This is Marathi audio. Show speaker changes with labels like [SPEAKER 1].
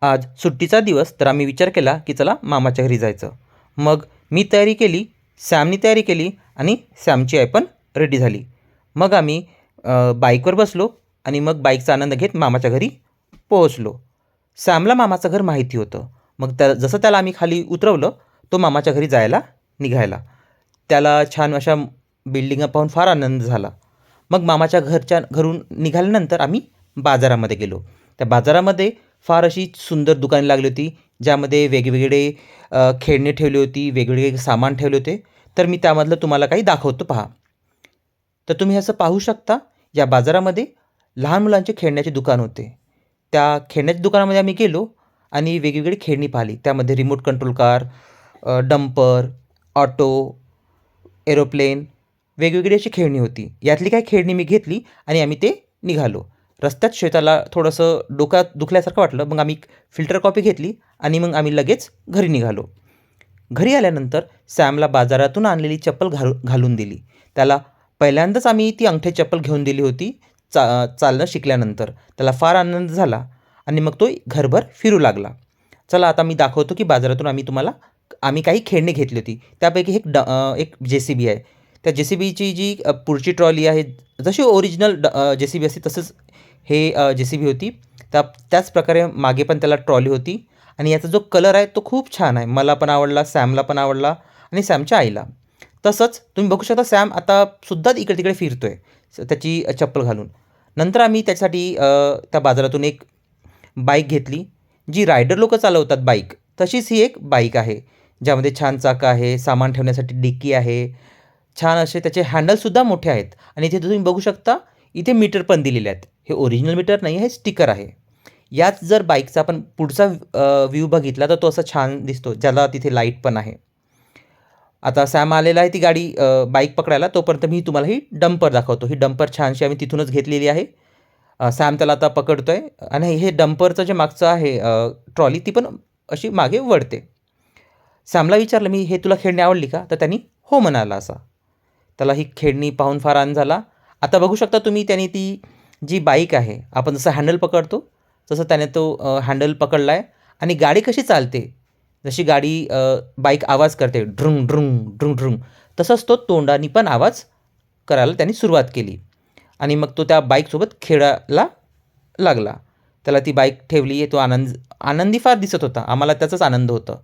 [SPEAKER 1] आज सुट्टीचा दिवस, तर आम्ही विचार केला की चला मामाच्या घरी जायचं. मग मी तयारी केली, सॅमनी तयारी केली आणि सॅमची आई पण रेडी झाली. मग आम्ही बाईकवर बसलो आणि मग बाईकचा आनंद घेत मामाच्या घरी पोहोचलो. सॅमला मामाचं घर माहिती होतं. मग जसं त्याला आम्ही खाली उतरवलं, तो मामाच्या घरी जायला निघायला. त्याला छान अशा बिल्डिंगा पाहून फार आनंद झाला. मग मामाच्या घरून निघाल्यानंतर आम्ही बाजारामध्ये गेलो. त्या बाजारामध्ये फार अशी सुंदर दुकाने लागली होती, ज्यामध्ये वेगवेगळे खेळणी ठेवली होती, वेगवेगळे सामान ठेवले होते. तर मी त्यामधलं तुम्हाला काही दाखवतो पहा. तर तुम्ही असं पाहू शकता, या बाजारामध्ये लहान मुलांचे खेळण्याचे दुकान होते. त्या खेळण्याच्या दुकानामध्ये आम्ही गेलो आणि वेगवेगळी खेळणी पाहिली. त्यामध्ये remote control car, dumper, auto, aeroplane, वेगवेगळी अशी खेळणी होती. यातली काही खेळणी मी घेतली आणि आम्ही ते निघालो. रस्त्यात श्वेताला थोडंसं डोक्यात दुखल्यासारखं वाटलं. मग आम्ही फिल्टर कॉफी घेतली आणि मग आम्ही लगेच घरी निघालो. घरी आल्यानंतर सॅमला बाजारातून आणलेली चप्पल घालून दिली. त्याला पहिल्यांदाच आम्ही ती अंगठी चप्पल घेऊन दिली होती चालणं शिकल्यानंतर. त्याला फार आनंद झाला आणि मग तो घरभर फिरू लागला. चला आता मी दाखवतो की बाजारातून आम्ही काही खेळणी घेतली होती. त्यापैकी एक JCB आहे. त्या JCBची जी पुढची ट्रॉली आहे, जशी ओरिजिनल JCB असते तसंच हे JCB होती. त्याच प्रकारे मागे पण त्याला ट्रॉली होती आणि याचा जो कलर आहे तो खूप छान आहे. मला पण आवडला, सॅमला पण आवडला आणि सॅमच्या आईला. तसंच तुम्ही बघू शकता सॅम आता सुद्धा इकडे-तिकडे फिरतोय त्याची चप्पल घालून. नंतर आम्ही त्याच्यासाठी त्या बाजारातून एक बाईक घेतली. जी रायडर लोकं चालवतात बाईक, तशीच ही एक बाईक आहे. ज्यामध्ये छान चाकं आहे, सामान ठेवण्यासाठी डिक्की आहे. छान असे त्याचे हँडलसुद्धा मोठे आहेत आणि इथे तुम्ही बघू शकता, इथे मीटर पण दिलेले आहेत. हे ओरिजिनल मीटर नाही आहे, स्टिकर आहे. याच जर बाईकचा आपण पुढचा व्ह्यू बघितला तर तो असा छान दिसतो, ज्याला तिथे लाईट पण आहे. आता सॅम आलेला आहे ती बाईक पकडायला. तोपर्यंत मी तुम्हाला ही डंपर दाखवतो. ही डंपर छानशी आम्ही तिथूनच घेतलेली आहे. सॅम त्याला आता पकडतोय आणि हे डंपरचं जे मागचं आहे ट्रॉली, ती पण अशी मागे वळते. सॅमला विचारलं मी, "हे तुला खेळणी आवडली का?" तर त्यांनी हो म्हणाला असा. त्याला ही खेळणी पाहून फार आनंद झाला. आता बघू शकता तुम्ही, त्याने ती जी बाईक आहे, आपण जसं हँडल पकडतो, तसं त्याने तो हँडल पकडला आहे आणि गाडी कशी चालते, जशी बाईक आवाज करते ड्रुंग, ड्रुंग, ड्रुंग, ड्रुंग, तसंच तो तोंडाने पण आवाज करायला त्याने सुरुवात केली आणि मग तो त्या बाईकसोबत खेळायला लागला. त्याला ती बाईक ठेवली. तो आनंदी फार दिसत होता. आम्हाला त्याचाच आनंद होता.